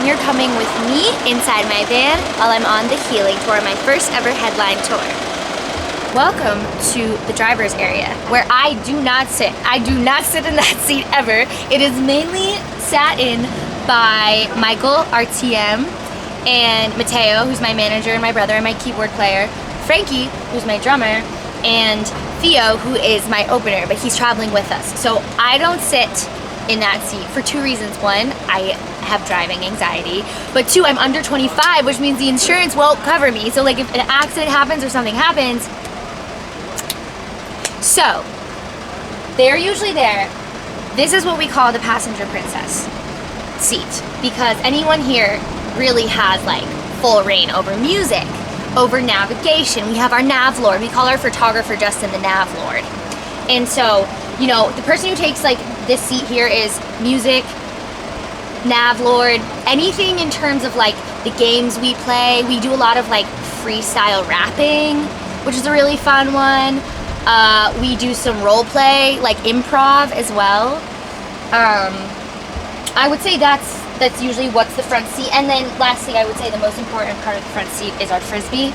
and you're coming with me inside my van while I'm on the Healing Tour, my first ever headline tour. Welcome to the driver's area, where I do not sit. I do not sit in that seat ever. It is mainly sat in by Michael, our TM, and Mateo, who's my manager and my brother and my keyboard player, Frankie, who's my drummer, and Theo, who is my opener, but he's traveling with us. So I don't sit in that seat for two reasons. One, I have driving anxiety, but two, I'm under 25, which means the insurance won't cover me. So like if an accident happens or something happens, so they're usually there. This is what we call the passenger princess seat, because anyone here really has like full reign over music, over navigation. We have our nav lord. We call our photographer Justin the nav lord. And so, you know, the person who takes like this seat here is music, nav lord, anything in terms of like the games we play. We do a lot of like freestyle rapping, which is a really fun one. We do some role play, like improv as well. I would say that's usually what's the front seat. And then lastly, I would say the most important part of the front seat is our frisbee,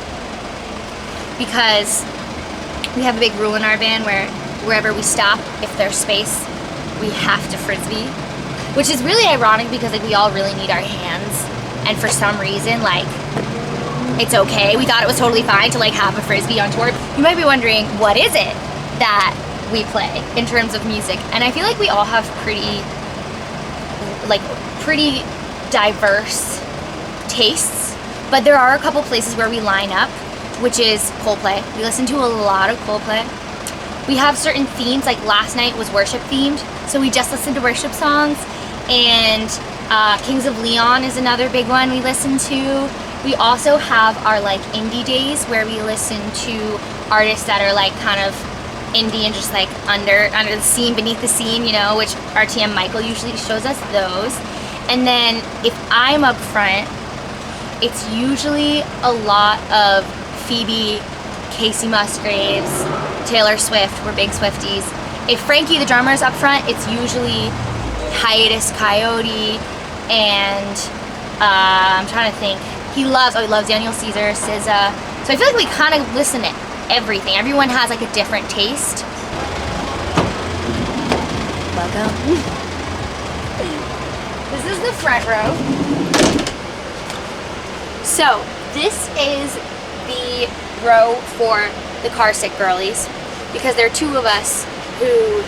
because we have a big rule in our van where wherever we stop, if there's space, we have to frisbee, which is really ironic because like we all really need our hands, and for some reason like it's okay. We thought it was totally fine to like have a frisbee on tour. You might be wondering, what is it that we play in terms of music? And I feel like we all have pretty diverse tastes, but there are a couple places where we line up, which is Coldplay. We listen to a lot of Coldplay. We have certain themes, like last night was worship themed, so we just listened to worship songs, and Kings of Leon is another big one we listen to. We also have our like indie days where we listen to artists that are like kind of indie and just like under the scene, beneath the scene, you know, which RTM Michael usually shows us those. And then if I'm up front, it's usually a lot of Phoebe, Casey Musgraves, Taylor Swift. We're big Swifties. If Frankie the drummer is up front, it's usually Hiatus Coyote, and I'm trying to think. He loves Daniel Caesar, SZA. So I feel like we kind of listen to everything. Everyone has like a different taste. Welcome. This is the front row. So this is the row for the car sick girlies, because there are two of us who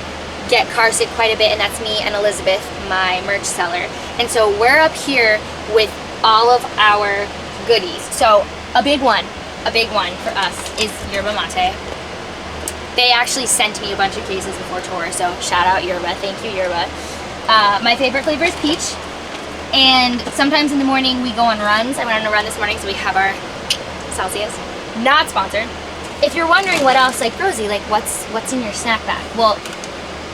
get car sick quite a bit, and that's me and Elizabeth, my merch seller. And so we're up here with all of our goodies. So a big one for us is yerba mate. They actually sent me a bunch of cases before tour, so shout out yerba. Thank you, yerba. My favorite flavor is peach, and sometimes in the morning we go on runs. I went on a run this morning, so we have our Celsius. Not sponsored. If you're wondering what else, like Rosie, like what's in your snack bag? Well,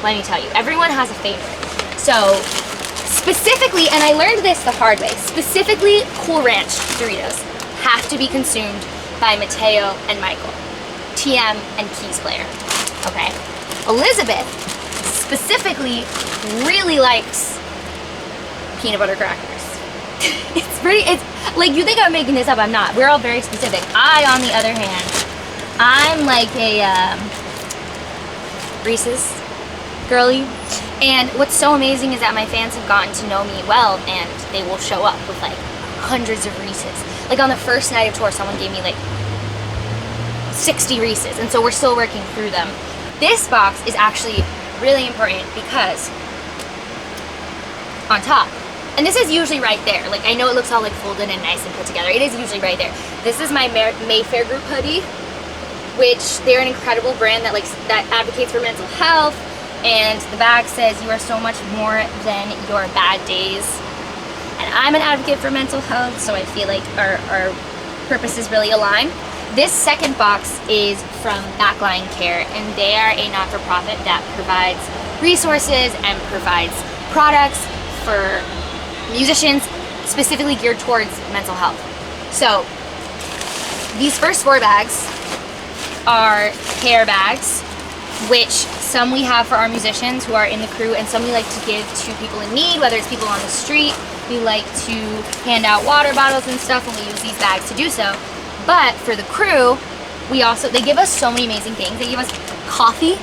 let me tell you, everyone has a favorite. So specifically, and I learned this the hard way, specifically Cool Ranch Doritos have to be consumed by Mateo and Michael, TM and keys player. Okay. Elizabeth specifically really likes peanut butter crackers. It's like, you think I'm making this up, I'm not. We're all very specific. I, on the other hand, I'm like a Reese's girly. And what's so amazing is that my fans have gotten to know me well, and they will show up with like hundreds of Reese's. Like on the first night of tour, someone gave me like 60 Reese's, and so we're still working through them. This box is actually really important because on top, and this is usually right there, like I know it looks all like folded and nice and put together, it is usually right there. This is my Mayfair Group hoodie, which they're an incredible brand that advocates for mental health, and the bag says you are so much more than your bad days. And I'm an advocate for mental health, so I feel like our purposes really align. This second box is from Backline Care, and they are a not-for-profit that provides resources and provides products for musicians specifically geared towards mental health. So these first 4 bags are care bags, which some we have for our musicians who are in the crew, and some we like to give to people in need, whether it's people on the street We like to hand out water bottles and stuff when we use these bags to do so. But for the crew, they give us so many amazing things. They give us coffee.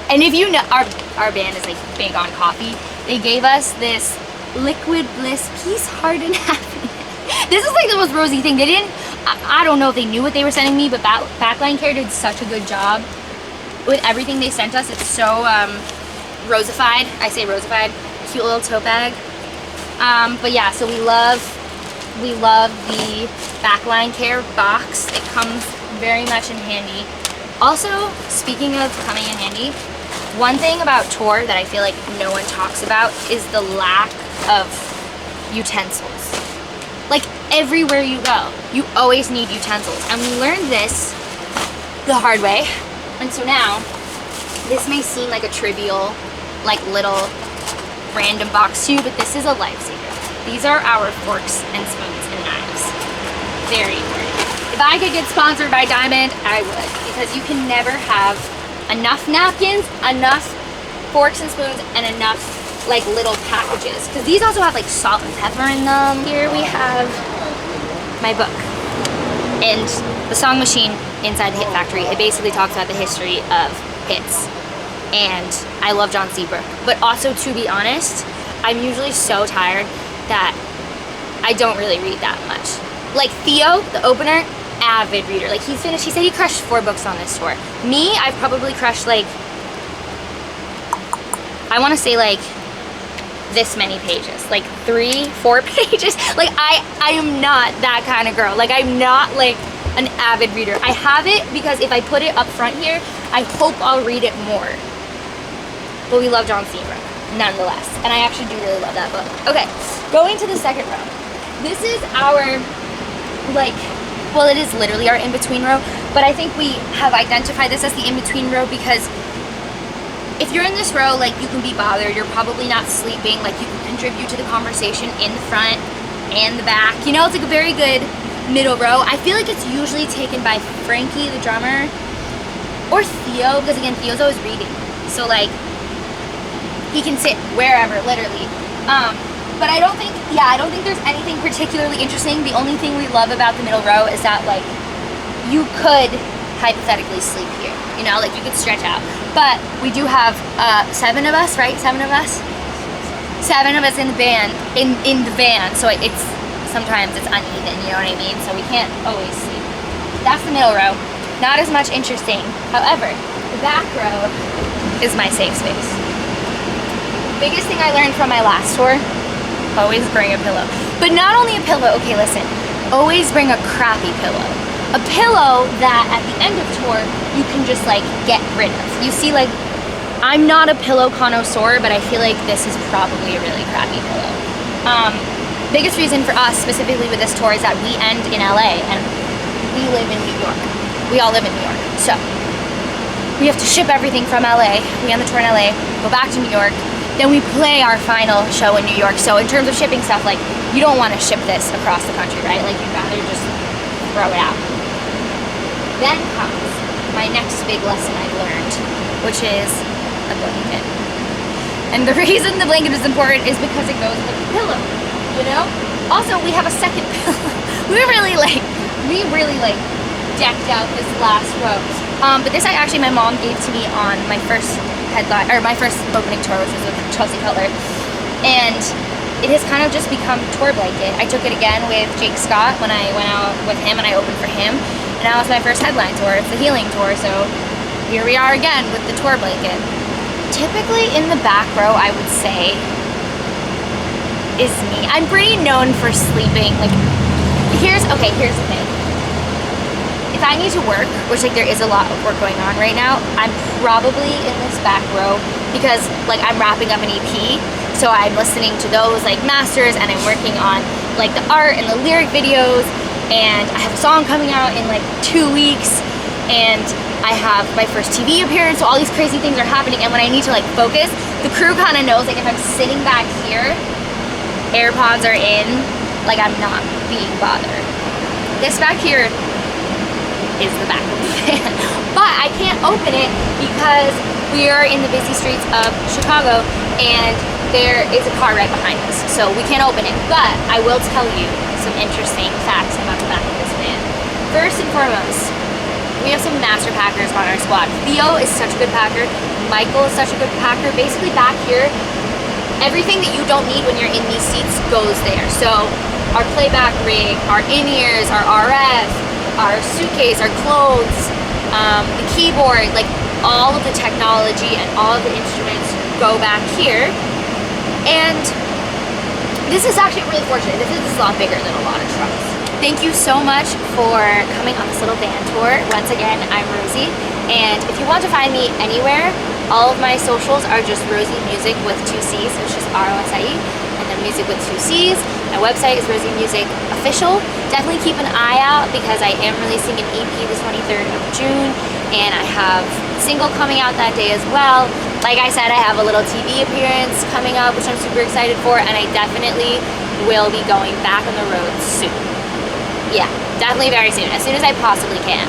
And if you know, our band is like big on coffee. They gave us this liquid bliss peace, heart, and happiness. This is like the most Rosie thing. They didn't, I don't know if they knew what they were sending me, but Backline Care did such a good job with everything they sent us. It's so rosified. I say rosified. Cute little tote bag. But yeah, so we love the Backline Care box. It comes very much in handy. Also, speaking of coming in handy, one thing about tour that I feel like no one talks about is the lack of utensils. Like everywhere you go, you always need utensils. And we learned this the hard way. And so now, this may seem like a trivial, like little random box to you, but this is a lifesaver. These are our forks and spoons and knives. Very important. If I could get sponsored by Diamond, I would, because you can never have enough napkins, enough forks and spoons, and enough like little packages. Because these also have like salt and pepper in them. Here we have my book and the song machine inside the Hit Factory. It basically talks about the history of hits. And I love John Seabrook. But also, to be honest, I'm usually so tired that I don't really read that much. Like Theo, the opener, avid reader. Like he said he crushed 4 books on this tour. Me, I've probably crushed like, I want to say like this many pages, like 3-4 pages. Like I am not that kind of girl. Like I'm not like an avid reader. I have it because if I put it up front here, I hope I'll read it more. But we love John Seabrook nonetheless, and I actually do really love that book. Okay, going to the second row. This is our like, well, it is literally our in-between row, but I think we have identified this as the in-between row because if you're in this row, like, you can be bothered, you're probably not sleeping, like, you can contribute to the conversation in the front and the back. You know, it's like a very good middle row. I feel like it's usually taken by Frankie, the drummer, or Theo, because again, Theo's always reading. So, like, he can sit wherever, literally. But I don't think there's anything particularly interesting. The only thing we love about the middle row is that, like, you could hypothetically sleep here. You know, like, you could stretch out. But we do have 7 of us, right? 7 of us? 7 of us in the van, in the van. So sometimes it's uneven, you know what I mean? So we can't always sleep. That's the middle row. Not as much interesting. However, the back row is my safe space. Biggest thing I learned from my last tour, always bring a pillow. But not only a pillow, okay, listen, always bring a crappy pillow. A pillow that at the end of tour, you can just like get rid of. You see, like, I'm not a pillow connoisseur, but I feel like this is probably a really crappy pillow. Biggest reason for us, specifically with this tour, is that we end in LA and we live in New York. We all live in New York. So we have to ship everything from LA. We end the tour in LA, go back to New York, then we play our final show in New York. So in terms of shipping stuff, like, you don't want to ship this across the country, right? Like, you'd rather just throw it out. Then comes my next big lesson I've learned, which is a blanket. And the reason the blanket is important is because it goes with the pillow, you know? Also, we have a second pillow. we really decked out this last row. But this my mom gave to me on my first headline, or my first opening tour, which was with Chelsea Cutler. And it has kind of just become tour blanket. I took it again with Jake Scott when I went out with him and I opened for him. And now it's my first headline tour. It's the healing tour, so here we are again with the tour blanket. Typically in the back row, I would say, is me. I'm pretty known for sleeping. Like, here's the thing. If I need to work, which, like, there is a lot of work going on right now, I'm probably in this back row because, like, I'm wrapping up an EP, so I'm listening to those, like, masters, and I'm working on, like, the art and the lyric videos, and I have a song coming out in, like, 2 weeks, and I have my first TV appearance, so all these crazy things are happening, and when I need to, like, focus, the crew kind of knows, like, if I'm sitting back here, AirPods are in, like, I'm not being bothered. This back here is the back of the van. But I can't open it because we are in the busy streets of Chicago and there is a car right behind us, so we can't open it. But I will tell you some interesting facts about the back of this van. First and foremost, we have some master packers on our squad. Theo is such a good packer. Michael is such a good packer. Basically back here, everything that you don't need when you're in these seats goes there. So our playback rig, our in-ears, our RF, our suitcase, our clothes, the keyboard, like all of the technology and all of the instruments go back here. And this is actually really fortunate. This is a lot bigger than a lot of trucks. Thank you so much for coming on this little van tour. Once again, I'm Rosie, and if you want to find me anywhere, all of my socials are just Rosie Music with 2 C's, so it's just R-O-S-I-E, and then music with 2 C's. My website is Rosie Music Official. Definitely keep an eye out because I am releasing an EP the 23rd of June, and I have a single coming out that day as well. Like I said, I have a little TV appearance coming up, which I'm super excited for, and I definitely will be going back on the road soon. Yeah, definitely very soon, as soon as I possibly can.